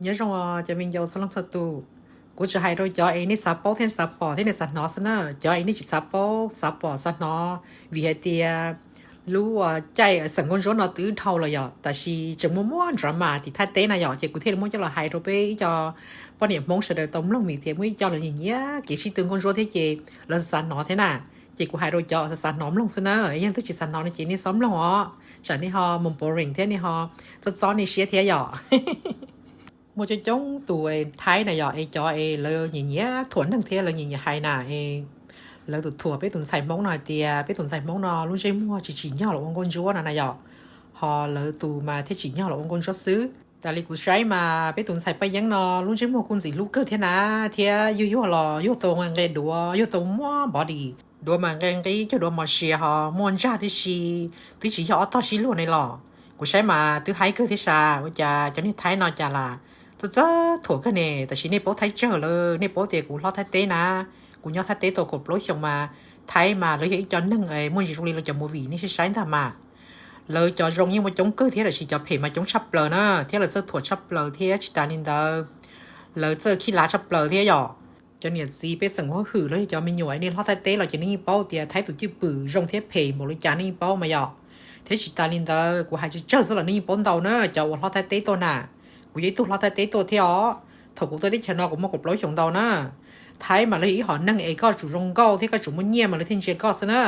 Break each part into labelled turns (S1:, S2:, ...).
S1: nhớ rằng cho mình giàu sang lắm tuกูจะให้เราจอเองนี่ซับปอเทนซับปอเทนในสัตว์นอสนะจอเองนี่จิซับปอซับปอสัตว์นอวิเหตียรู้ว่าใจสังคมร้อนนอตื้อเท่าเลยอ่ะแต่ชีจะมั่วมั่วดราม่าที่ท้ายเต้นนะอ่ะที่กูเทนมั่วจะเราให้เราไปจอปอเนี่ยมองเสด็จตมลงมีเทียมไม่จอเลยอย่างเงี้ยกี่ชีตึงคนร้อนที่เจแล้วสัตว์นอเท่น่ะเจกูให้เราจอสัตว์นอมลงซะนะยังต้องจิสัตว์นอในเจนี่ซ้ำลงอ๋อฉันนี่ฮอมุมโปรริงเท่นี่ฮอจะซ้อนในเชียเทียอ่ะ một cái giống tuổi thái này giờ ai cho ai lơ nhìn nhá thuần thằng thế là nhìn nhá hay nà ai lơ tụt thua biết tụt xài móng nồi tiề biết tụt xài móng nò luôn chơi mua chỉ nhau là ông con chúa này giờ họ lơ tụ mà thế chỉ nhau là ông con chúa xứ tại vì cú trái mà biết tụt xài bay giang nò luôn chơi mua con gì lúc cơ thế nà thế yêu là yêu tụ người đùa yêu tụ mua bỏ đi đùa mà người cho đùa mà xì họ mua ra thì xì thì chỉ họ to xì luôn này lò cú trái mà thứ hai cơ thế sao bây giờ cho nên thái nò chả là tôi thuộc cái này tại vì này bố thấy chờ rồi này bố thì cũng lo thấy tế na cũng nhớ thấy tế tôi cũng lối chồng mà thấy mà lấy cái cho nâng ấy muốn gì trong này là cho mua vị này sẽ sáng thà mà lời cho rong nhưng mà chống cơ thế là chỉ cho phê mà chống sắp lờ nữa thế là tôi thuộc sắp lờ thế chỉ ta nên đâu lời tôi khi lá sắp lờ thế rồi cho nên gì biết sừng hoa hử lấy cho mình nhồi nên lo thấy tế là chỉ nên bao thì thấy tụi chữ bự rong thế phê một lấy trả nên bao mà rồi thế chỉ ta nên đâu của hai chữ chờ rất là nên bốn đầu nữa cho lo thấy tế tôi nèกูยัยตุลาแต่เตะตัวเที่ยวถูกตัวที่ชนะกูมากบร้อยชงดาวนะไทยมาเลยอีหอนั่งเอก็จุรงเก้าที่ก็จุมันเงียมาเลยที่เจก็ซะนะ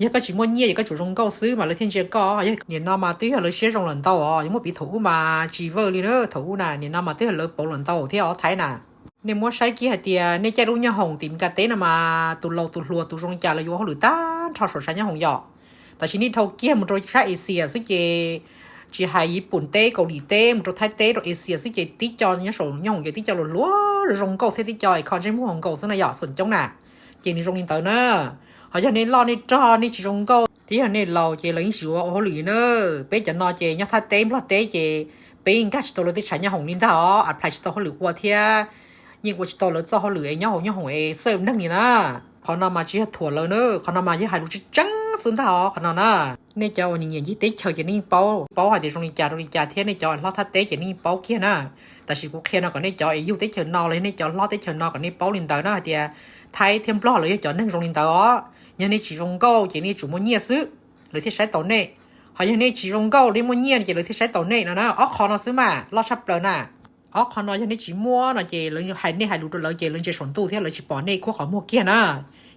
S1: ยังก็จุมันเงียยังก็จุรงเก้าซื้อมาเลยที่เจก็ยังเนี่ยนามาที่เลยเชื่อจงหลังดาวอ๋อยังไม่ปีถูกมาจีเวอร์เลยเนอะถูกน่ะเนี่ยนามาที่เลยปหลังดาวที่อ๋อไทยน่ะเนี่ยมัวใช้กี่หัดเดียเนี่ยใจรู้เนี่ยหงติมกาเต้น่ะมาตุลตุลัวตุรงจ่าเลยอยู่เขาหรือต้านชอบสดใช้เนี่ยหงหยอกแต่ชิ้นนี้เท่าเกี่ยมันโดยใช้เอเชียซึ่งเจchỉ hayญี่ปุ่นเต้เกาหลีเต้một tháiเต้rồi Asia sẽ chỉ tí cho những số nhung chỉ tí cho rồi lúa rồi rong câu thế tí cho còn trên mua hồng câu sẽ là giỏ sườn trong nè chỉ nên rong in tới nữa họ cho nên lo nên cho nên chỉ rong câu thì là nên lâu chỉ lấy sữa ô lì nữa bây giờ nó chỉ nhắc thái ต้lo ต้chỉ bây giờ chỉ tôi lấy cái nhà hồng nên đó apply chỉ tôi họ lựa qua thế nhưng mà chỉ tôi lấy cho họ lựa nhau hồng ấy sớm năng gì nữa còn nó mà chỉ thua lớn nữa còn nó mà chỉ hai lúa trắng xứng thảo còn nó nè nên cho những gì tế chờ cho nên bao hay để trong đi trả thế nên cho lo thắt tế cho nên bao kia nè tại vì cũng kia nó còn nên cho yêu tế chờ nó lấy nên cho lo tế chờ nó còn nên bao lên tới nó thì thay thêm lo lấy cho nên trong lên tới đó nhưng nên chỉ trong câu chỉ nên chủ muốn nhia xứ lấy thế sai tàu này họ nhưng nên chỉ trong câu lấy muốn nhia chỉ lấy thế sai tàu này nó óc khó nó xứ mà lo sắp rồi nè óc khó nó cho nên chỉ mua nó chỉ lấy hay đủ lấy chỉ lấy chỉ sản tu thế lấy chỉ bỏ này cũng khó mua kia nè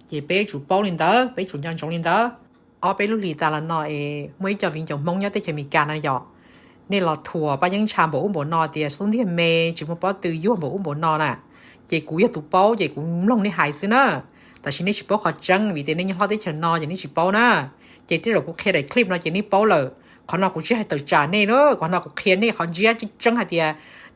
S1: chỉ bé chủ bao lên tới bé chủ nhân trong lên tới ở bên lúc lì ta là nói mấy cho viên chồng mong nhớ tới chuyện mình cả này rồi nên là thua bao nhiêu chạm bộ nọ thì xuống thì mê chỉ một bao từ yếu bộ nọ nè chị cúi tụ bao chị cũng long đi hại xí nữa tại vì chỉ bao khó chăng vì thế nên họ tới chuyện nọ thì nên chỉ bao nè chị tới rồi cũng khe để clip nó chị nên bao lờ còn nó cũng chỉ hay tự trả này nữa còn nó cũng khe này còn chỉ chăng hay thì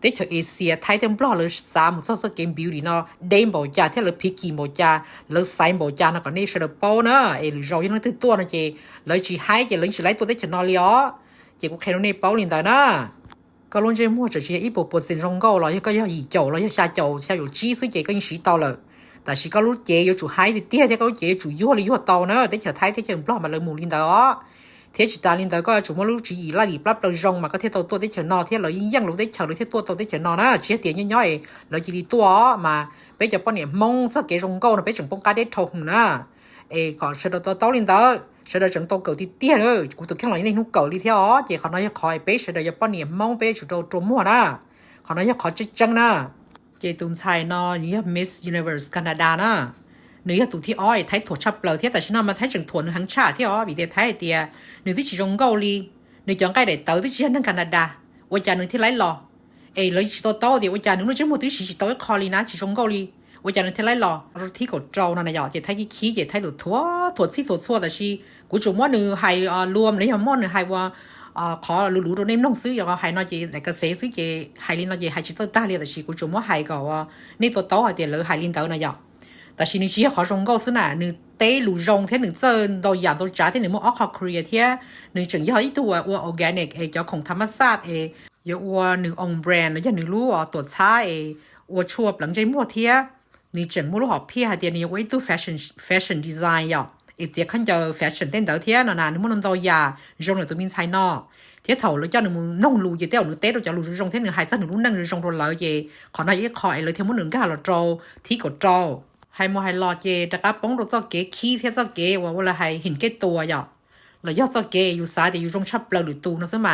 S1: tới cho Asia thái thêm blog là sao một số game beauty nó đem bộ cha thế là picky bộ cha là sai bộ cha nó còn này sẽ được bao nữa rồi nó thứ tua nó chị lấy chỉ hai chị lấy tôi tới cho nó lió chị cũng khen nó này bao liền tới đó có luôn chơi mua chỉ ít bộ sinh rong câu rồi có gì chậu rồi xa chậu theo有机是chị có những sĩ tàu rồi但是có lúc chị有chủ hai thì tiếc thế có chị chủ yếu là yếu tàu nữa tới chờ thái tới chờ blog mà lấy mù liền đó thế chỉ ta lên tới có chúng nó lúc chỉ là đi bắp đầu rong mà có thể tàu tua tới chợ nọ thế là yên lúc tới chợ rồi thế tua tàu tới chợ nọ đó chỉ tiền nhỏ ấy là chỉ đi tua mà bây giờ bọn này mong sao cái rong câu nó bây giờ bông cá để thùng nữa còn sau đó tàu lên tới sau đó chúng tôi cầu thì tiền rồi cũng tôi kêu là những cầu đi theo chỉ còn nói khỏi bây giờ giờ bọn này mong bây giờ chúng tôi mua đó còn nói khỏi chắc chắn đó chỉ tuần sai nó như Miss Universe Canada đó nếu tụi thì oi thấy thuộc chấp lời thế tại sao mà thấy chẳng thuộc hàng trả thế ó vì thế thấy thì nếu thì chỉ trong câu đi nếu chọn cái để tới thì chỉ năng Canada ôi cha nếu thì lấy lò lấy chỉ to thì ôi cha nếu nó chỉ một thứ chỉ tới kho đi ná chỉ trong câu đi ôi cha nếu thì lấy lò rồi thì cổ trâu này nhỏ chỉ thấy cái khí chỉ thấy được thuộc xí thuộc xua là gì của chúng nó nữ hay luôn lấy món nữ hay qua khó lú đồ nem nông xứ rồi hay nói gì lại cái xế xứ gì hay lên nói gì hay chỉ tới ta liền là gì của chúng nó hay có nên to hay tiền lỡ hay lên tới này nhỏแต่สิ่งที่เขาจงก็สนะนึกเตะหลุจงเท่นึกเจอเราอย่างตัวจ้าเท่นึกมั่วออกเขาครีเอทเท่นึกจึงย่อยตัวว่าออร์แกนิกเจ้าของธรรมชาติอย่าว่านึกองแบรนด์แล้วอย่านึกรู้ว่าตัวช้าว่าชัวร์หลังใจมั่วเท่นึกจึงมั่วรู้หอบเพี้ยเดียวนี้ไว้ตัวแฟชั่นดีไซน์อ่ะเจ้าขันเจอแฟชั่นเต้นเดียวเท่นานนึกมั่วนั่นตัวยาจงเลยตัวมินไซน์นอ thế thầu là cho nương nông lù gì tao nương tết rồi cho lù rong thế nương hai sát nương nâng rong rồi lợi gì còn này khỏiเลยthêm muốn nương cái là trâu thì có trâu hay mua hay lọt gìจะกับป้องรถจะเก๋ขี้เท่าจะเก๋ว่าเวลาให้เห็นแก่ตัวอย่าแล้วยอดจะเก๋อยู่สายแต่อยู่รงชับเปล่าหรือตูนะใช่ไหม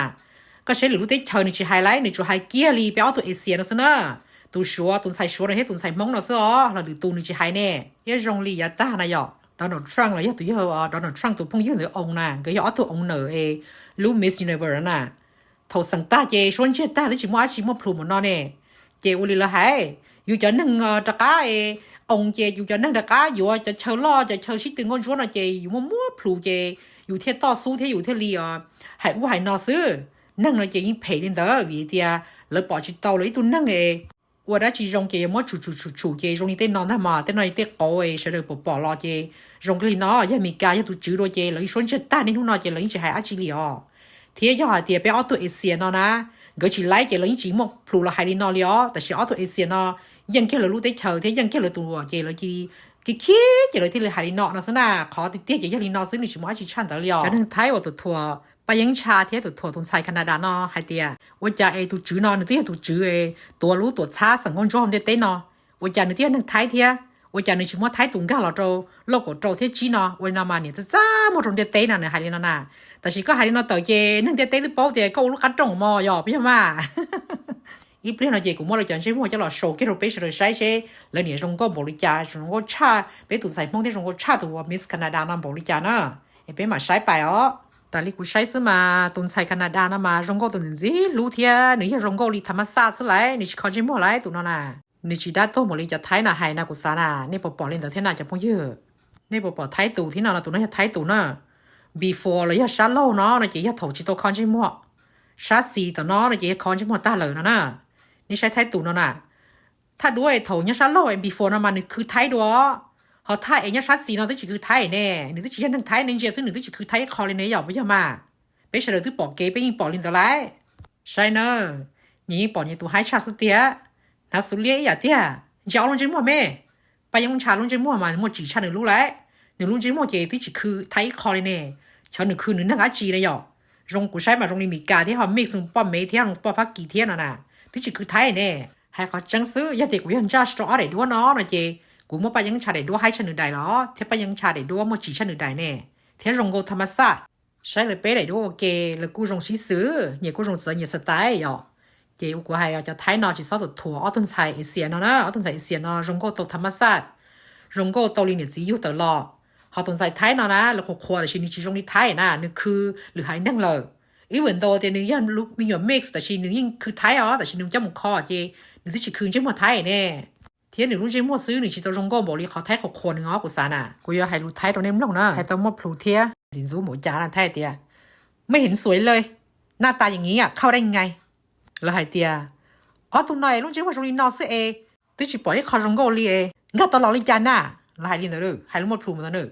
S1: ก็ใช้หรือรู้ได้เธอในจีไฮไลท์ในจูไฮเกียร์ลีไปเอาตัวเอเชียนะใช่ไหมตัวชัวตัวใส่ชัวนะเฮ้ตัวใส่มงนะใช่อ๋อแล้วหรือตูในจีไฮเน่ยังรงลียาตานะอย่าโดนัลด์ทรัมป์เลยยังตัวเยอะโดนัลด์ทรัมป์ตัวพุ่งยืนเลยองน่ะก็ยังเอาตัวองเหนือรู้มิสยูนิเวอร์น่ะทอสังตาเจชวนเจตาที่จิมัวจิมัวพลูมันนอนเนี่ยเจอุลิละให้อยู่จะนึ่งตะก้าông chị dù cho năng đặc cá dù cho chờ lo cho chờ xí từ ngôn số nào chị dù mua plu chị dù thế to số thế dù thế li hãy u hãy nọ xứ năng nói chị phải lên đó vì thì lỡ bỏ chị tàu lấy tu năng và đã chỉ rong chị mua chủ chị rong đi tên non tham mà tên này tên cổ sẽ được bỏ lo chị rong cái nó giờ mình cài cho tụi chữ đôi chị lấy số chết ta nên hôm nào chị lấy chị hãy ăn chị li thế giờ thì bé ở tụi Asia nó nè cái chị lấy chị lấy chỉ một plu là hai đi nó li tại chị ở tụi Asia nóยังแค่เรารู้ได้เฉยที่ยังแค่เราตัวเจเราจีกี่ขี้เจเราที่เราหาลินอนะสินะขอติดเตี้ยเจยังลินอซึ่งนี่ชิมว่าจีชันแต่เดียวกันทั้งไทยว่าตัวทัวไปยังชาเทียตัวทัวตรงไซแคนาดาเนาะไฮเตียว่าจะตัวจื้อนอนึกเตี้ยตัวจื้อตัวรู้ตัวช้าสังคมจอมเด็ดเต้เนาะว่าจะนึกเตี้ยนึกไทยเทียว่าจะนึกชิมว่าไทยตรงกันเราโจโลกโจเทียจีเนาะวันนามาเนี่ยจะจ้าหมดตรงเด็ดเต้น่ะเนี่ยไฮลินอน่ะแต่ชิก็ไฮลินอต่อเจนึกเด็ดเต้ที่โป๊ะเจก็รู้คัดตรงมอยอพี่มาอีเปลี่ยนอะไรกูมั่วเลยจังใช่มั่วจะหล่อโชว์แค่เราไปเฉยใช่ใช่แล้วเนี่ยรงก็บริจาครงก็ชาไปตุ่นใส่พงที่รงก็ชาตัวมิสแคนาดานั่นบริจาคนะไอ้เป็นมาใช้ไปแต่ลิกูใช้ซื้อมาตุ่นใส่แคนาดานั่นมารงก็ตุ่นสิรู้เทียนี่ยังรงก็ลิธรรมศาสตร์สลายนี่ชิคอนจิมั่วไรตุ่นนั่นน่ะนี่ชิดาโต้หมดเลยจะไทยน่ะไฮน่ะกูสาน่ะนี่ปอเล่นแต่เท่าน่ะจะพูดเยอะนี่ปอไทยตู่ที่นั่นน่ะตุ่นนั่นจะไทยตู่น่ะ before เลยยังชาโลเนาะนี่จะยังถกจิตโตคอนจิมั่วชาสีแต่เนาะนี่จะยังคอนจิมั่วตาเลยน่ะนี่ใช้ไทยตู่นั่นน่ะถ้าด้วยถงยังชัดโลกbefore นั่นมันคือไทยด้วยเขาไทยยังชัดสีนั่นที่คือไทยแน่นี่ที่ฉันทั้งไทยในเจซึ่งหนึ่งที่คือไทยคอเลยเนี่ยอย่าไม่ใช่มาไปเฉลยที่ปอกเกย์ไปยิงปอกลินตัวไรใช่เนอะยิงปอกเนี่ยตัวให้ชาสุดเตี้ยน่าสุดเลี้ยอย่าเตี้ยจะเอาลงใจมั่วแม่ไปยังชาลงใจมั่วมามั่วจีชาหนึ่งรู้แล้วหนึ่งลงใจมั่วเกย์ที่คือไทยคอเลยเนี่ยฉันหนึ่งคือหนึ่งนั่งอาจีเลยอ่ะรงกูใช้มารงนี้มีการที่เขาไม่ส่งป้อมเมทียงป้อมพักกี่เทียนน่ะที่จะคือไทยเนี่ยให้เขาจังซื้อยาเด็กวิญญาณสตรอได้ด้วยเนาะนะเจกูมั่วไปยังชาได้ด้วยให้ฉันหนึ่งได้หรอเทไปยังชาได้ด้วยมั่วจีฉันหนึ่งได้เนี่ยเทรงโกธรรมศาสตร์ใช้เลยไปได้ด้วยโอเคแล้วกูรงซีซื้อเนี่ยกูรงเจอเนี่ยสไตล์อ่ะเจกูให้จะไทยเนาะจีซอตัวถั่วอ้อต้นไทยเอเชียเนาะอ้อต้นไทยเอเชียเนาะรงโกตัวธรรมศาสตร์รงโกตัวลิเนี่ยจีอยู่ตลอดเขาต้นไทยไทยเนาะนะแล้วก็ควรชิ้นนี้จีรงนี้ไทยนะนี่คือหรือให้นั่งเลยอีวันโตแต่หนึ่งยังลุกมีอย่าง mix แต่ชิ้นหนึ่งยังคือไทยแต่ชิ้นหนึ่งจะมุกคอเจหนึ่งที่ชิ้นคืนจะมาไทยแน่เทียนหนึ่งรุ่นจะมั่วซื้อหนึ่งชิ้นตัวรงโก้บอกเลยเขาไทยเขาควรหนึ่งกูสาน่ะกูอยากให้รู้ไทยตัวนี้มั้งนะให้ตัวมั่วพลูเทียสินซูหมูจานไทยเตียไม่เห็นสวยเลยหน้าตาอย่างนี้เข้าได้ยังไงแล้วให้เตียตัวไหนรุ่นจะว่าตรงนี้นอซื้อที่ชิ้นปล่อยให้เขารงโก้เลยงั้นตลอดเลยจานน่ะแล้วให้ลินเด้อให้รู้มั่วพลูมันเด้อ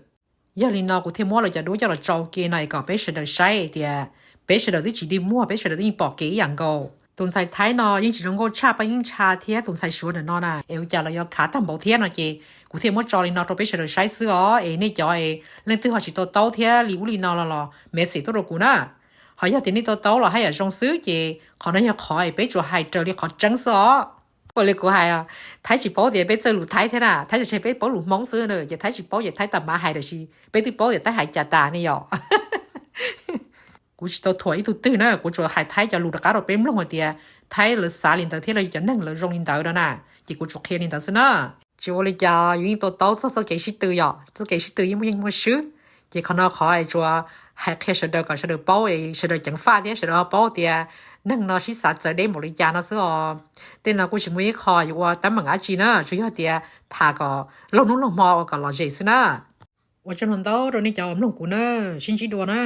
S1: ยาลินนอกูเทียมั่วเราจะดูจะเราจอเกย์หน่อยก็ไปเฉยใช้เตียไปเฉลยที่จีดีมั่วไปเฉลยที่ปอกเก๋อย่างโกตุนใส่ท้ายนอยิ่งจีจงโกชาไปยิ่งชาเทียตุนใส่ชัวเนนอน่ะจะเรายอขาตั้มเบาเทียนอเจกูเทียมั่วจอลินอตัวไปเฉลยใช้ซื้อนี่จอเล่นตื้อหัวจีโตโตเทียลิวลินอลอเมสิตัวกูน่ะเขาอยากตีนี่โตโตเราให้อย่าจงซื้อเจเขาเนี่ยขอไปจัวให้เจอเรียกขอจังซอ我เลยกูให้ท้ายจีโป้เดี๋ยวไปเจอหลุดท้ายเท่าน่ะท้ายจะใช้ไปโป้หลุดมองซื้อเนอะอย่าท้ายจีโป้อย่าท้ายตับมาให้เดี๋ยวชีไปตีโป้อย่าท้ายหายจ่าตานี่หรอกูจะตัวอีตัวตื้อนะกูจะหายไทยจะหลุดกระเราเป็นลงหัวเดียไทยหรือสาลินเตอร์ที่เราจะนั่งหรือรงลินเตอร์แล้วนะจีกูจะเคลียร์ลินเตอร์ซะนะจีว่าเลยจะยิ่งตัวโตสักเกชิตื้ออ่ะสักเกชิตื้อยังไม่ซื้อจีเขาหน้าขอไอ้จัวหายแค่เฉยก็เฉยเป้าเฉยจังฟ้าเดียเฉยเป้าเดียนั่งนอชิสาจะได้หมดเลยจานะซะอ๋อแต่นะกูชิมุยขออยู่ว่าตั้งมังอาจีนะช่วยเดียถ้าก็ลงนู้นลงมอก็รอเจสนะว่าจะนอนโตตอนนี้จะอมลงกูนะชินชิดัวนะ